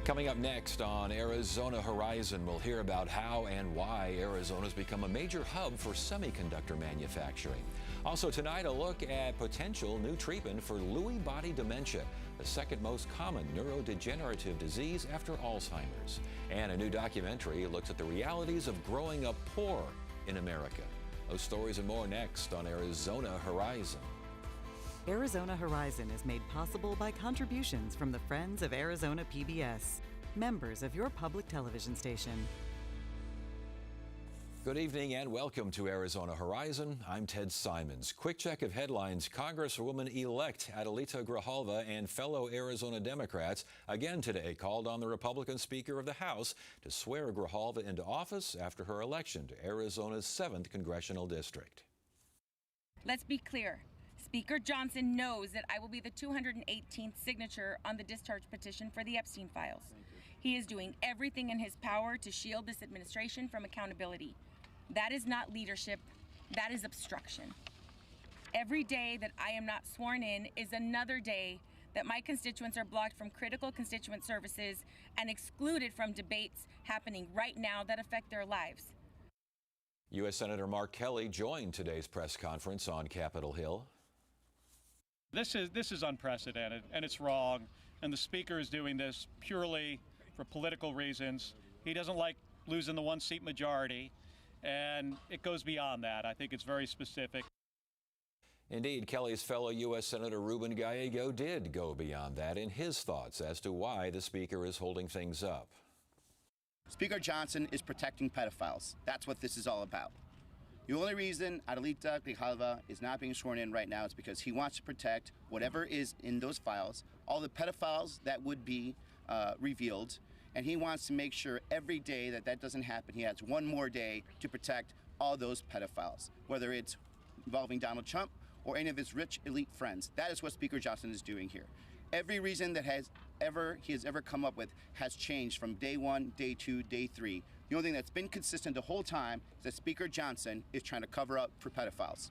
Coming up next on Arizona Horizon, we'll hear about how and why Arizona's become a major hub for semiconductor manufacturing. Also tonight, a look at potential new treatment for Lewy body dementia, the second most common neurodegenerative disease after Alzheimer's. And a new documentary looks at the realities of growing up poor in America. Those stories and more next on Arizona Horizon. Arizona Horizon is made possible by contributions from the Friends of Arizona PBS, members of your public television station. Good evening and welcome to Arizona Horizon. I'm Ted Simons. Quick check of headlines. Congresswoman-elect Adelita Grijalva and fellow Arizona Democrats again today called on the Republican Speaker of the House to swear Grijalva into office after her election to Arizona's 7th Congressional District. Let's be clear. Speaker Johnson knows that I will be the 218th signature on the discharge petition for the Epstein files. He is doing everything in his power to shield this administration from accountability. That is not leadership, that is obstruction. Every day that I am not sworn in is another day that my constituents are blocked from critical constituent services and excluded from debates happening right now that affect their lives. U.S. Senator Mark Kelly joined today's press conference on Capitol Hill. This is unprecedented, and it's wrong, and the Speaker is doing this purely for political reasons. He doesn't like losing the one-seat majority, and it goes beyond that. I think it's very specific. Indeed, Kelly's fellow U.S. Senator Ruben Gallego did go beyond that in his thoughts as to why the Speaker is holding things up. Speaker Johnson is protecting pedophiles. That's what this is all about. The only reason Adelita Grijalva is not being sworn in right now is because he wants to protect whatever is in those files, all the pedophiles that would be revealed, and he wants to make sure every day that that doesn't happen. He has one more day to protect all those pedophiles, whether it's involving Donald Trump or any of his rich elite friends. That is what Speaker Johnson is doing here. Every reason that he has ever come up with has changed from day one, day two, day three. The only thing that's been consistent the whole time is that Speaker Johnson is trying to cover up for pedophiles.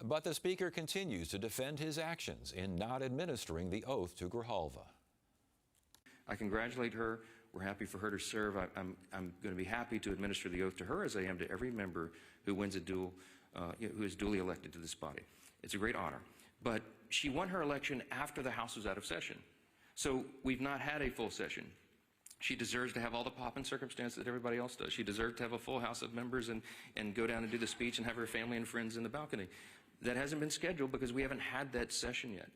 But the Speaker continues to defend his actions in not administering the oath to Grijalva. I congratulate her. We're happy for her to serve. I'm going to be happy to administer the oath to her as I am to every member who wins a who is duly elected to this body. It's a great honor. But she won her election after the House was out of session. So we've not had a full session. She deserves to have all the pomp and circumstance that everybody else does. She deserves to have a full House of members and go down and do the speech and have her family and friends in the balcony. That hasn't been scheduled because we haven't had that session yet.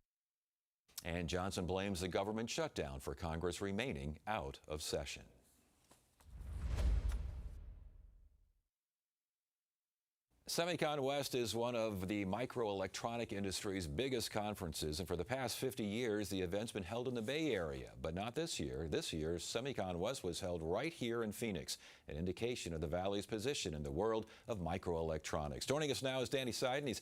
And Johnson blames the government shutdown for Congress remaining out of session. SEMICON West is one of the microelectronic industry's biggest conferences, and for the past 50 years, the event's been held in the Bay Area, but not this year. This year, SEMICON West was held right here in Phoenix, an indication of the Valley's position in the world of microelectronics. Joining us now is Danny Seiden. He's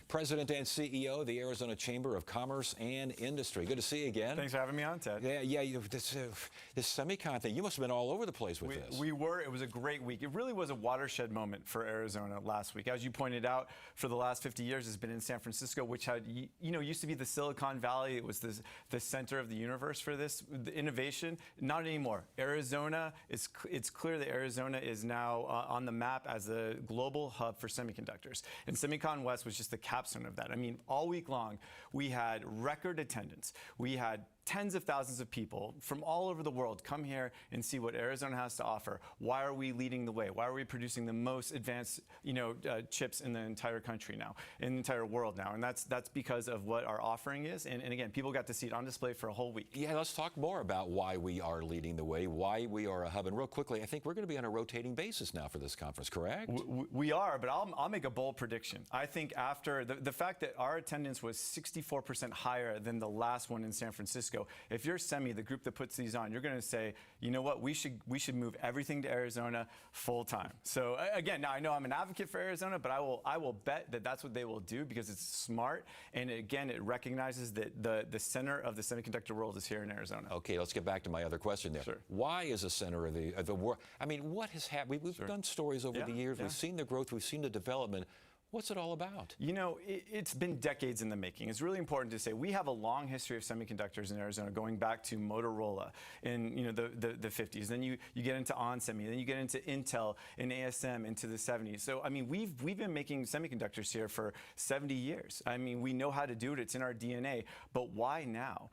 President and CEO of the Arizona Chamber of Commerce and Industry. Good to see you again. Thanks for having me on, Ted. This SEMICON thing, you must have been all over the place with this. We were. It was a great week. It really was a watershed moment for Arizona last week. As you pointed out, for the last 50 years, it's been in San Francisco, which had, used to be the Silicon Valley. It was the center of the universe for this the innovation. Not anymore. Arizona, it's clear that Arizona is now on the map as a global hub for semiconductors. And SEMICON West was just the capstone of that. I mean, all week long, we had record attendance. We had tens of thousands of people from all over the world come here and see what Arizona has to offer. Why are we leading the way? Why are we producing the most advanced, chips in the entire country now, in the entire world now? And that's because of what our offering is. And again, people got to see it on display for a whole week. Yeah, let's talk more about why we are leading the way, why we are a hub. And real quickly, I think we're going to be on a rotating basis now for this conference, correct? We are, but I'll make a bold prediction. I think after the fact that our attendance was 64% higher than the last one in San Francisco, if you're SEMI, the group that puts these on, you're going to say, you know what, we should move everything to Arizona full time. So again, now I know I'm an advocate for Arizona, but I will bet that that's what they will do because it's smart, and again, it recognizes that the center of the semiconductor world is here in Arizona. Okay, let's get back to my other question there. Sure. Why is the center of the world? I mean, what has happened? We've done stories over the years. We've seen the growth. We've seen the development. What's it all about? You know, it's been decades in the making. It's really important to say we have a long history of semiconductors in Arizona, going back to Motorola in the 50s. Then you get into onsemi, then you get into Intel and ASM into the 70s. So I mean, we've been making semiconductors here for 70 years. I mean, we know how to do it. It's in our DNA. But why now?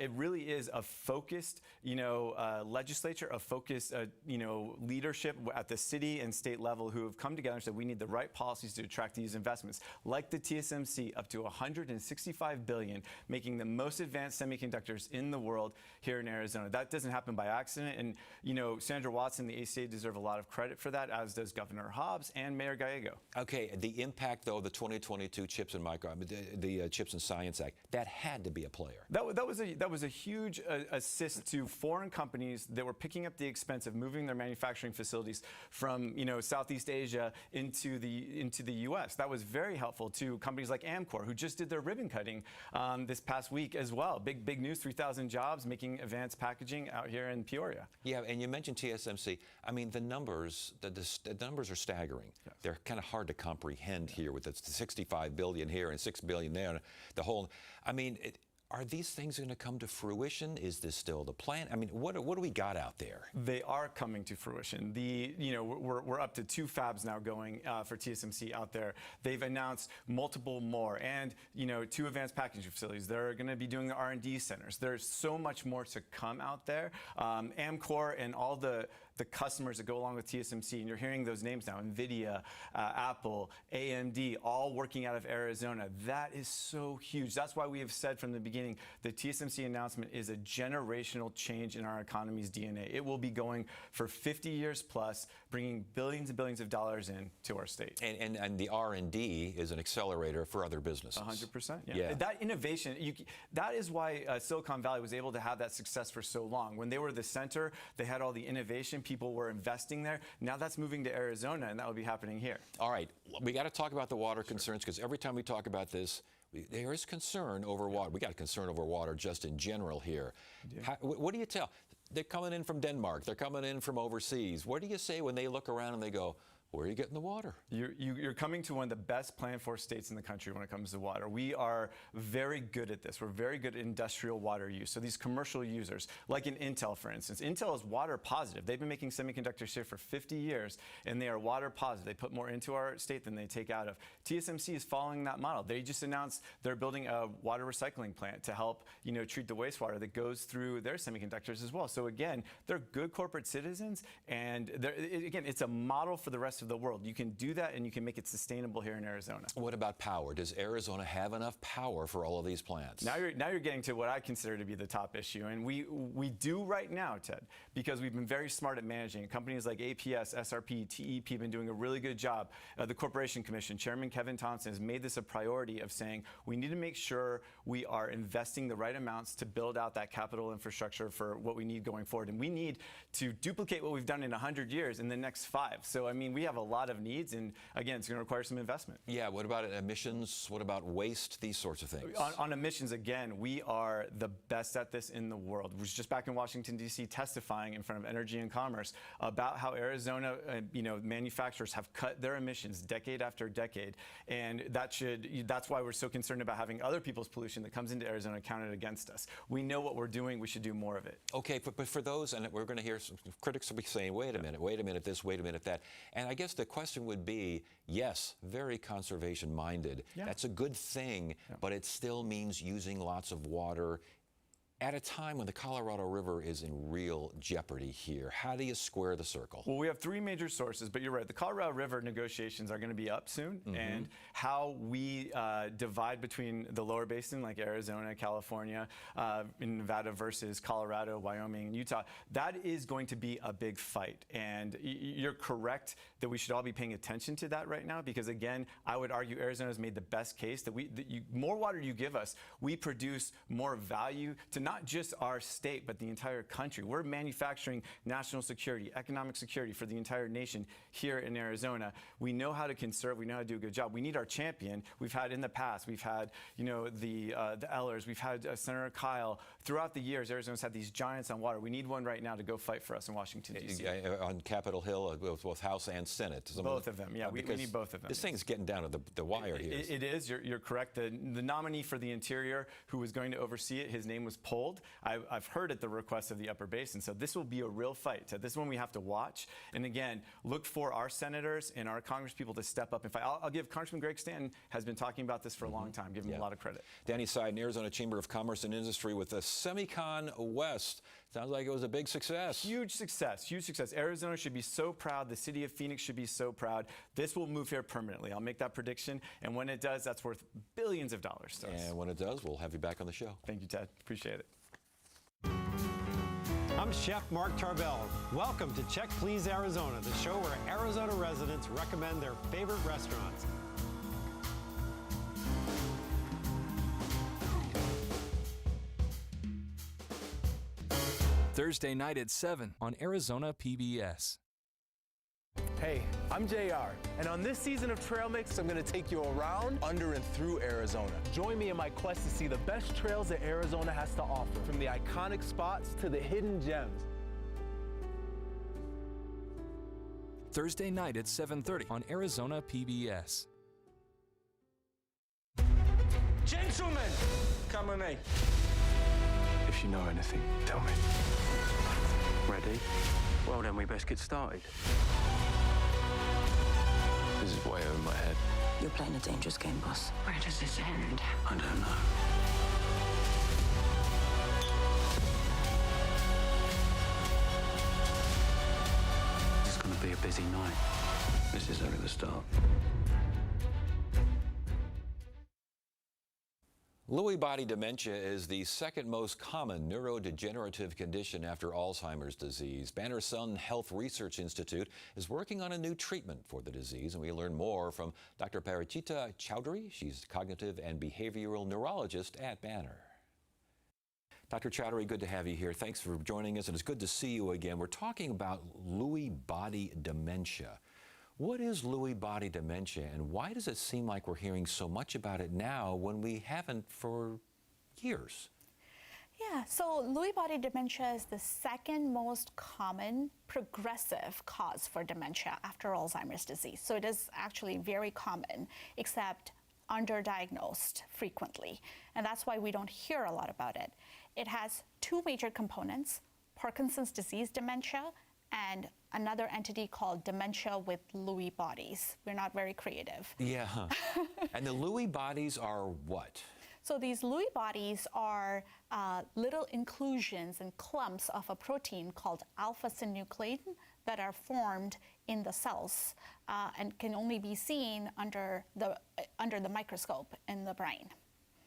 It really is a focused, legislature, a focused, leadership at the city and state level who have come together and said we need the right policies to attract these investments, like the TSMC, up to $165 billion, making the most advanced semiconductors in the world here in Arizona. That doesn't happen by accident, and Sandra Watson, the ACA, deserve a lot of credit for that, as does Governor Hobbs and Mayor Gallego. Okay, the impact though of the 2022 Chips and Chips and Science Act, that had to be a player. That was a huge assist to foreign companies that were picking up the expense of moving their manufacturing facilities from Southeast Asia into the U.S. That was very helpful to companies like Amcor, who just did their ribbon cutting this past week as well. Big news, 3,000 jobs making advanced packaging out here in Peoria. Yeah, and you mentioned TSMC. I mean, the numbers are staggering. Yes. They're kind of hard to comprehend here with the 65 billion here and 6 billion there. The whole, are these things going to come to fruition? Is this still the plan? I mean, what do we got out there? They are coming to fruition. We're up to 2 fabs now going for TSMC out there. They've announced multiple more, and 2 advanced packaging facilities. They're going to be doing the R&D centers. There's so much more to come out there. Amcor and all the customers that go along with TSMC, and you're hearing those names now, NVIDIA, Apple, AMD, all working out of Arizona. That is so huge. That's why we have said from the beginning the TSMC announcement is a generational change in our economy's DNA. It will be going for 50 years plus, bringing billions and billions of dollars in to our state. And the R&D is an accelerator for other businesses. 100%, yeah. That innovation, that is why Silicon Valley was able to have that success for so long. When they were the center, they had all the innovation, people were investing there. Now that's moving to Arizona, and that will be happening here. All right, we got to talk about the water concerns, because every time we talk about this, there is concern over water. We got a concern over water just in general here. What do you tell? They're coming in from Denmark. They're coming in from overseas. What do you say when they look around and they go, where are you getting the water? You're coming to one of the best planned for states in the country when it comes to water. We are very good at this. We're very good at industrial water use. So these commercial users, like in Intel, for instance, Intel is water positive. They've been making semiconductors here for 50 years, and they are water positive. They put more into our state than they take out of. TSMC is following that model. They just announced they're building a water recycling plant to help treat the wastewater that goes through their semiconductors as well. So again, they're good corporate citizens, and again, it's a model for the rest of the world. You can do that, and you can make it sustainable here in Arizona. What about power? Does Arizona have enough power for all of these plants? Now you're getting to what I consider to be the top issue, and we do right now, Ted, because we've been very smart at managing. Companies like APS, SRP, TEP have been doing a really good job. The Corporation Commission, Chairman Kevin Thompson, has made this a priority of saying we need to make sure we are investing the right amounts to build out that capital infrastructure for what we need going forward. And we need to duplicate what we've done in 100 years in the next 5. So, I mean, we have a lot of needs, and again, it's going to require some investment. Yeah, what about emissions? What about waste? These sorts of things. On emissions, again, we are the best at this in the world. We was just back in Washington, D.C. testifying in front of Energy and Commerce about how Arizona, manufacturers have cut their emissions decade after decade, and that's why we're so concerned about having other people's pollution that comes into Arizona counted against us. We know what we're doing. We should do more of it. Okay, but for those, and we're going to hear some critics will be saying, wait a minute this, wait a minute that. And I guess the question would be, yes, very conservation-minded. Yeah. That's a good thing, but it still means using lots of water at a time when the Colorado River is in real jeopardy here. How do you square the circle? Well, we have 3 major sources, but you're right. The Colorado River negotiations are going to be up soon, and how we divide between the lower basin, like Arizona, California, in Nevada versus Colorado, Wyoming, and Utah, that is going to be a big fight. And you're correct that we should all be paying attention to that right now, because again, I would argue Arizona's made the best case that more water you give us, we produce more value to not not just our state, but the entire country. We're manufacturing national security, economic security for the entire nation here in Arizona. We know how to conserve. We know how to do a good job. We need our champion. We've had in the past, we've had, you know, the Ellers, we've had Senator Kyle. Throughout the years, Arizona's had these giants on water. We need one right now to go fight for us in Washington, D.C. On Capitol Hill, both House and Senate. Both of them, yeah. We need both of them. This thing's getting down to the wire here. It is. You're correct. The nominee for the Interior, who was going to oversee it, his name was pulled. I've heard at the request of the Upper Basin. So this will be a real fight. So this one we have to watch. And again, look for our senators and our congresspeople to step up and fight. I'll give Congressman Greg Stanton has been talking about this for a long time. Give him a lot of credit. Danny Seiden, Arizona Chamber of Commerce and Industry with the Semicon West. Sounds like it was a big success. Huge success, huge success. Arizona should be so proud. The city of Phoenix should be so proud. This will move here permanently. I'll make that prediction. And when it does, that's worth billions of dollars to us. And when it does, we'll have you back on the show. Thank you, Ted. Appreciate it. I'm Chef Mark Tarbell. Welcome to Check Please Arizona, the show where Arizona residents recommend their favorite restaurants. Thursday night at 7 on Arizona PBS. Hey, I'm JR, and on this season of Trail Mix, I'm going to take you around, under, and through Arizona. Join me in my quest to see the best trails that Arizona has to offer, from the iconic spots to the hidden gems. Thursday night at 7:30 on Arizona PBS. Gentlemen, come with me. If you know anything, tell me. Ready? Well, then we best get started. This is way over my head. You're playing a dangerous game, boss. Where does this end? I don't know. It's gonna be a busy night. This is only the start. Lewy body dementia is the second most common neurodegenerative condition after Alzheimer's disease. Banner Sun Health Research Institute is working on a new treatment for the disease, and we learn more from Dr. Parichita Chowdhury. She's cognitive and behavioral neurologist at Banner. Dr. Chowdhury, good to have you here. Thanks for joining us, and it's good to see you again. We're talking about Lewy body dementia. What is Lewy body dementia, and why does it seem like we're hearing so much about it now when we haven't for years? Yeah, so Lewy body dementia is the second most common progressive cause for dementia after Alzheimer's disease. So it is actually very common, except underdiagnosed frequently. And that's why we don't hear a lot about it. It has two major components: Parkinson's disease dementia and another entity called dementia with Lewy bodies. We're not very creative. Yeah. And the Lewy bodies are what? So these Lewy bodies are little inclusions and clumps of a protein called alpha-synuclein that are formed in the cells and can only be seen under the microscope in the brain.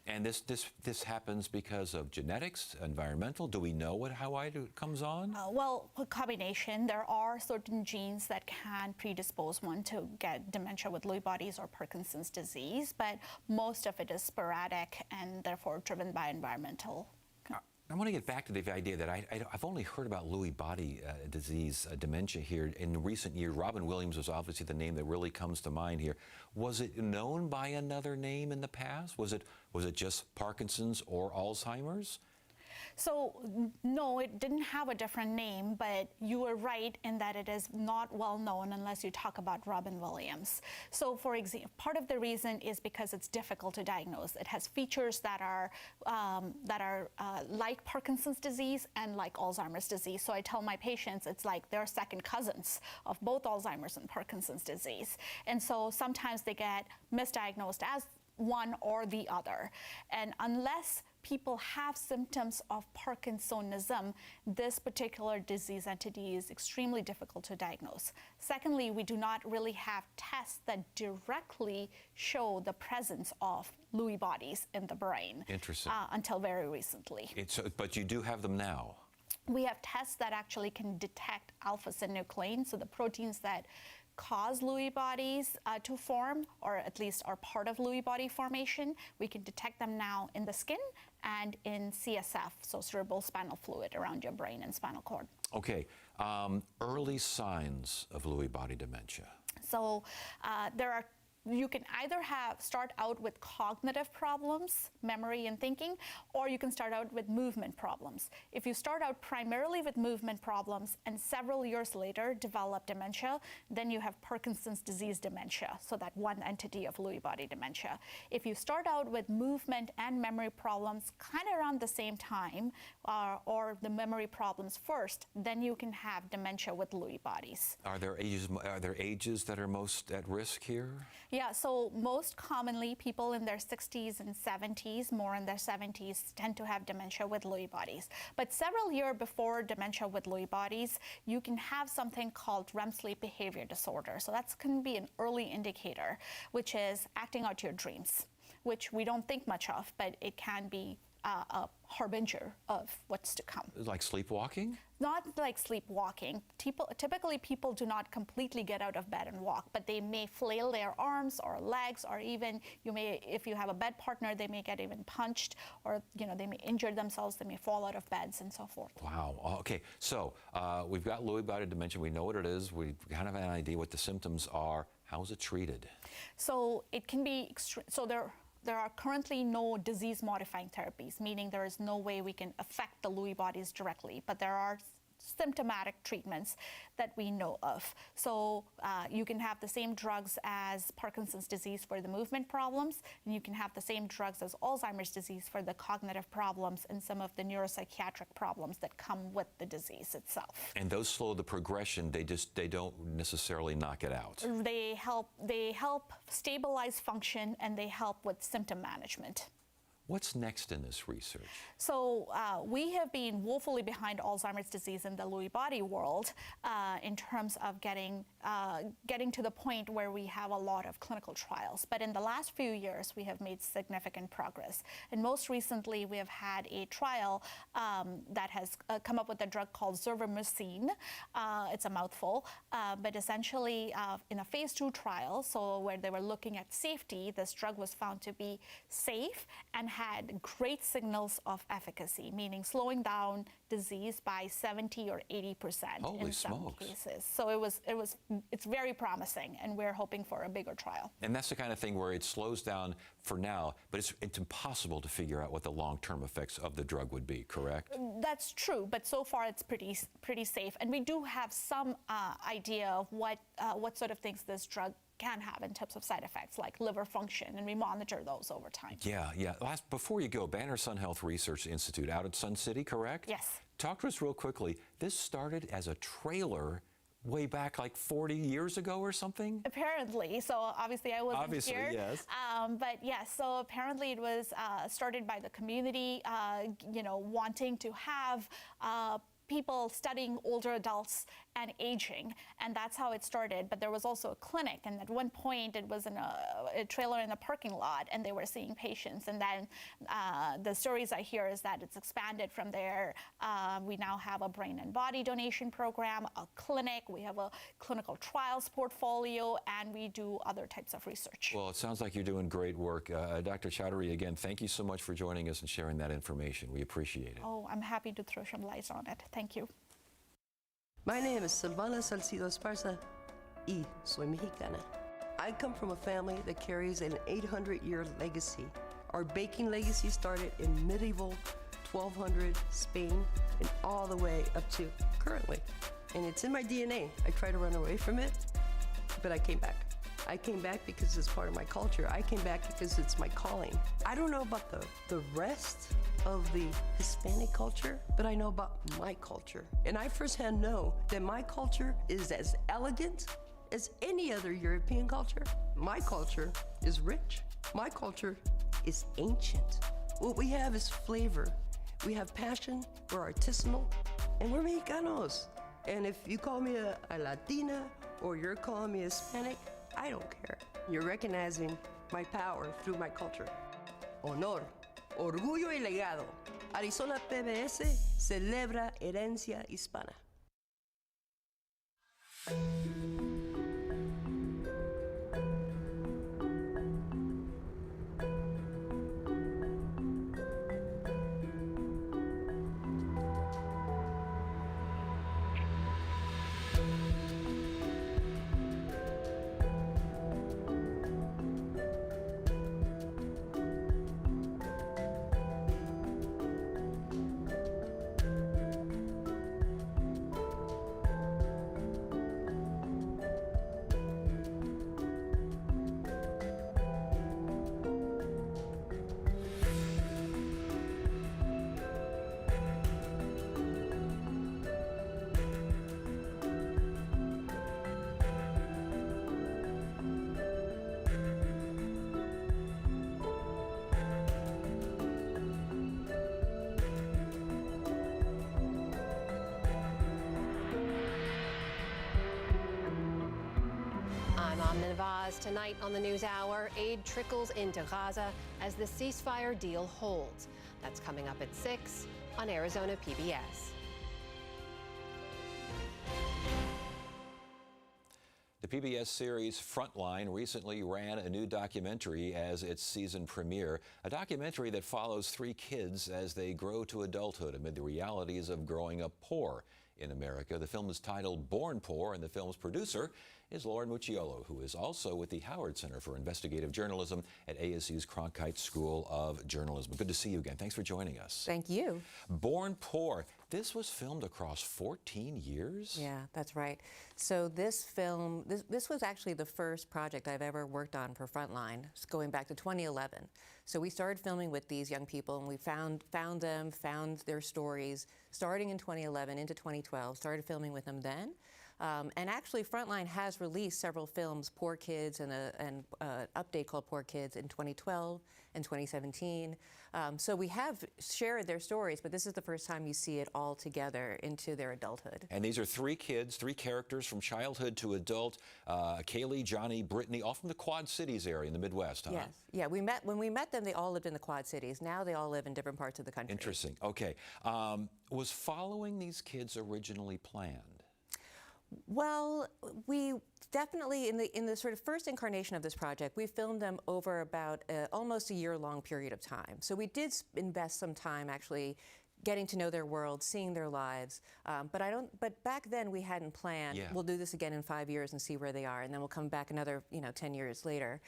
And this happens because of genetics, environmental? Do we know how it comes on? Well, a combination. There are certain genes that can predispose one to get dementia with Lewy bodies or Parkinson's disease, but most of it is sporadic and therefore driven by environmental. I want to get back to the idea that I've only heard about Lewy body disease, dementia here in recent years. Robin Williams was obviously the name that really comes to mind here. Was it known by another name in the past? Was it just Parkinson's or Alzheimer's? So no, it didn't have a different name, but you were right in that it is not well known unless you talk about Robin Williams. So for example, part of the reason is because it's difficult to diagnose. It has features that are like Parkinson's disease and like Alzheimer's disease. So I tell my patients it's like they're second cousins of both Alzheimer's and Parkinson's disease. And so sometimes they get misdiagnosed as one or the other. And unless people have symptoms of Parkinsonism, this particular disease entity is extremely difficult to diagnose. Secondly, we do not really have tests that directly show the presence of Lewy bodies in the brain. Interesting. Until very recently. But you do have them now. We have tests that actually can detect alpha-synuclein, so the proteins that cause Lewy bodies to form, or at least are part of Lewy body formation. We can detect them now in the skin and in CSF, so cerebral spinal fluid around your brain and spinal cord. Okay, early signs of Lewy body dementia. So you can either start out with cognitive problems, memory and thinking, or you can start out with movement problems. If you start out primarily with movement problems and several years later develop dementia, then you have Parkinson's disease dementia, so that one entity of Lewy body dementia. If you start out with movement and memory problems kind of around the same time, or the memory problems first, then you can have dementia with Lewy bodies. Are there ages that are most at risk here? Yeah, so most commonly people in their 60s and 70s, more in their 70s, tend to have dementia with Lewy bodies. But several years before dementia with Lewy bodies, you can have something called REM sleep behavior disorder. So that can be an early indicator, which is acting out your dreams, which we don't think much of, but it can be a harbinger of what's to come. Like sleepwalking? Not like sleepwalking. Typically, people do not completely get out of bed and walk, but they may flail their arms or legs, or even if you have a bed partner, they may get even punched, or they may injure themselves, they may fall out of beds, and so forth. Wow. Okay. So we've got Lewy body dementia. We know what it is. We kind of have an idea what the symptoms are. How is it treated? So it can be There are currently no disease-modifying therapies, meaning there is no way we can affect the Lewy bodies directly, but there are symptomatic treatments that we know of. So you can have the same drugs as Parkinson's disease for the movement problems, and you can have the same drugs as Alzheimer's disease for the cognitive problems and some of the neuropsychiatric problems that come with the disease itself. And those slow the progression, they don't necessarily knock it out. They help stabilize function, and they help with symptom management. What's next in this research? So we have been woefully behind Alzheimer's disease in the Lewy body world in terms of getting to the point where we have a lot of clinical trials. But in the last few years, we have made significant progress. And most recently, we have had a trial that has come up with a drug called zervimesine. It's a mouthful, but essentially in a phase 2 trial, so where they were looking at safety, this drug was found to be safe and had great signals of efficacy, meaning slowing down disease by 70 or 80% in some cases. So it's very promising, and we're hoping for a bigger trial. And that's the kind of thing where it slows down for now, but it's impossible to figure out what the long-term effects of the drug would be, correct? That's true, but so far it's pretty safe, and we do have some idea of what sort of things this drug can have in terms of side effects like liver function, and we monitor those over time. Yeah. Before you go, Banner Sun Health Research Institute out at Sun City, correct? Yes. Talk to us real quickly. This started as a trailer way back like 40 years ago or something? Apparently. So obviously I wasn't here. Yes. But yes, so apparently it was started by the community, wanting to have people studying older adults and aging, and that's how it started. But there was also a clinic, and at one point it was in a trailer in a parking lot, and they were seeing patients. And then the stories I hear is that it's expanded from there. We now have a brain and body donation program, a clinic, we have a clinical trials portfolio, and we do other types of research. Well, it sounds like you're doing great work. Dr. Chowdhury, again, thank you so much for joining us and sharing that information. We appreciate it. Oh, I'm happy to throw some lights on it. Thank you. My name is Silvana Salcido Esparza, y soy mexicana. I come from a family that carries an 800-year legacy. Our baking legacy started in medieval 1200 Spain and all the way up to currently. And it's in my DNA. I try to run away from it, but I came back. I came back because it's part of my culture. I came back because it's my calling. I don't know about the rest of the Hispanic culture, but I know about my culture. And I firsthand know that my culture is as elegant as any other European culture. My culture is rich. My culture is ancient. What we have is flavor. We have passion, we're artisanal, and we're Mexicanos. And if you call me a Latina or you're calling me Hispanic, I don't care. You're recognizing my power through my culture. Honor, orgullo y legado. Arizona PBS celebra herencia hispana. I'm Nineveh's. Tonight on the NewsHour, aid trickles into Gaza as the ceasefire deal holds. That's coming up at 6 on Arizona PBS. The PBS series Frontline recently ran a new documentary as its season premiere, a documentary that follows 3 kids as they grow to adulthood amid the realities of growing up poor in America. The film is titled Born Poor, and the film's producer is Lauren Mucciolo, who is also with the Howard Center for Investigative Journalism at ASU's Cronkite School of Journalism. Good to see you again. Thanks for joining us. Thank you. Born Poor. This was filmed across 14 years? Yeah, that's right. So this film, this was actually the first project I've ever worked on for Frontline, going back to 2011. So we started filming with these young people, and we found them, found their stories, starting in 2011 into 2012, started filming with them then. And actually, Frontline has released several films, Poor Kids and an update called Poor Kids in 2012 and 2017. So we have shared their stories, but this is the first time you see it all together into their adulthood. And these are 3 kids, 3 characters from childhood to adult, Kaylee, Johnny, Brittany, all from the Quad Cities area in the Midwest, huh? Yes. Yeah, when we met them, they all lived in the Quad Cities. Now they all live in different parts of the country. Interesting. Okay. Was following these kids originally planned? Well, we definitely, in the sort of first incarnation of this project, we filmed them over about almost a year-long period of time. So we did invest some time actually getting to know their world, seeing their lives. But back then we hadn't planned, we'll do this again in 5 years and see where they are, and then we'll come back another 10 years later.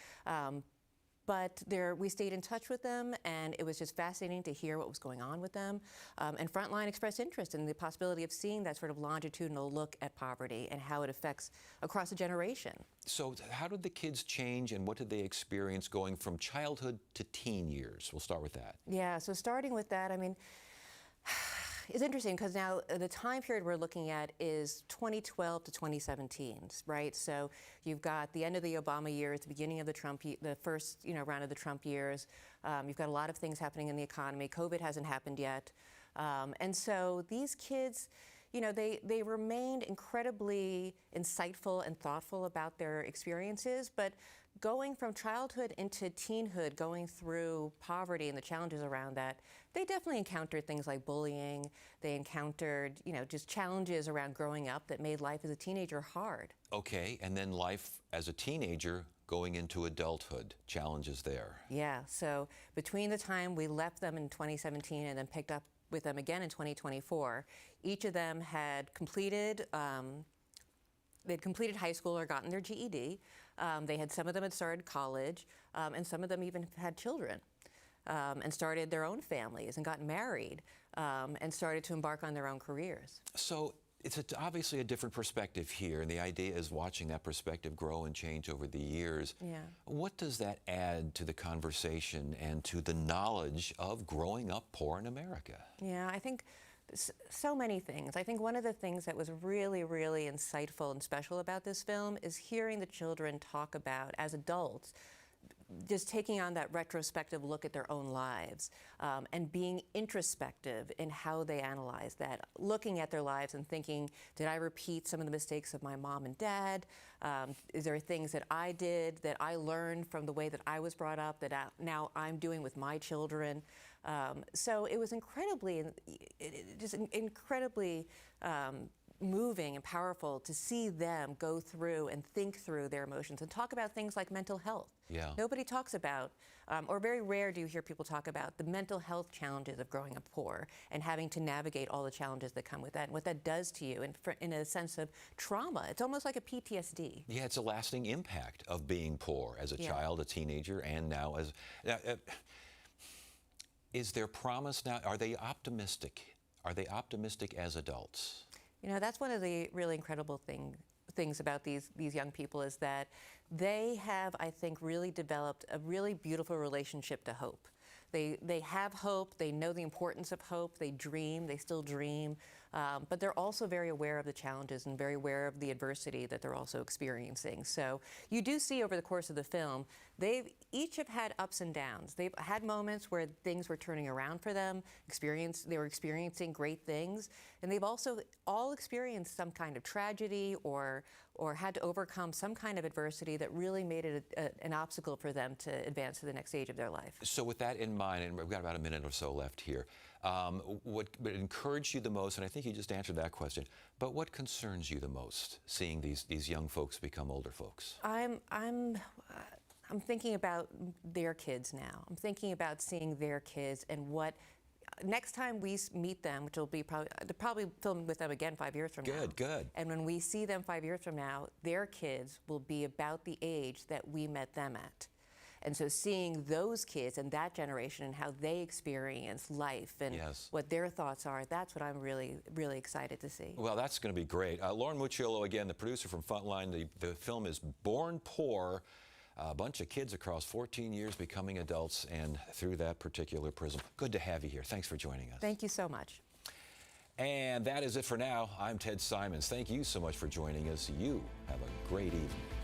But we stayed in touch with them, and it was just fascinating to hear what was going on with them. And Frontline expressed interest in the possibility of seeing that sort of longitudinal look at poverty and how it affects across a generation. So how did the kids change, and what did they experience going from childhood to teen years? We'll start with that. Yeah, so starting with that, I mean, it's interesting because now the time period we're looking at is 2012 to 2017, right? So you've got the end of the Obama years, the beginning of the first round of the Trump years. You've got a lot of things happening in the economy. COVID hasn't happened yet, and so these kids, they remained incredibly insightful and thoughtful about their experiences, but going from childhood into teenhood, going through poverty and the challenges around that, they definitely encountered things like bullying. They encountered, just challenges around growing up that made life as a teenager hard. Okay, and then life as a teenager going into adulthood, challenges there. Yeah, so between the time we left them in 2017 and then picked up with them again in 2024, each of them had completed they'd completed high school or gotten their GED. Some of them had started college, and some of them even had children, and started their own families and got married, and started to embark on their own careers. So it's obviously a different perspective here, and the idea is watching that perspective grow and change over the years. Yeah. What does that add to the conversation and to the knowledge of growing up poor in America? Yeah, I think so many things. I think one of the things that was really, really insightful and special about this film is hearing the children talk about, as adults, just taking on that retrospective look at their own lives, and being introspective in how they analyze that, looking at their lives and thinking, did I repeat some of the mistakes of my mom and dad? Is there things that I did that I learned from the way that I was brought up that now I'm doing with my children? So it was incredibly moving and powerful to see them go through and think through their emotions and talk about things like mental health. Yeah. Nobody talks about, or very rare do you hear people talk about, the mental health challenges of growing up poor and having to navigate all the challenges that come with that and what that does to you in a sense of trauma. It's almost like a PTSD. Yeah, it's a lasting impact of being poor as a child, a teenager, and now as... is there promise now? Are they optimistic? Are they optimistic as adults? That's one of the really incredible things about these young people is that they have, I think, really developed a really beautiful relationship to hope. They have hope. They know the importance of hope. They dream. They still dream. but they're also very aware of the challenges and very aware of the adversity that they're also experiencing. So you do see over the course of the film, they each have had ups and downs. They've had moments where things were turning around for them, they were experiencing great things, and they've also all experienced some kind of tragedy or had to overcome some kind of adversity that really made it an obstacle for them to advance to the next stage of their life. So with that in mind, and we've got about a minute or so left here, what encouraged you the most, and I think you just answered that question, but what concerns you the most, seeing these young folks become older folks? I'm thinking about their kids now. I'm thinking about seeing their kids and what next time we meet them, which will be probably filmed with them again 5 years from now. Good. And when we see them 5 years from now, their kids will be about the age that we met them at. And so seeing those kids and that generation and how they experience life and what their thoughts are, that's what I'm really, really excited to see. Well, that's going to be great. Lauren Mucciolo, again, the producer from Frontline. The film is Born Poor. A bunch of kids across 14 years becoming adults and through that particular prism. Good to have you here. Thanks for joining us. Thank you so much. And that is it for now. I'm Ted Simons. Thank you so much for joining us. You have a great evening.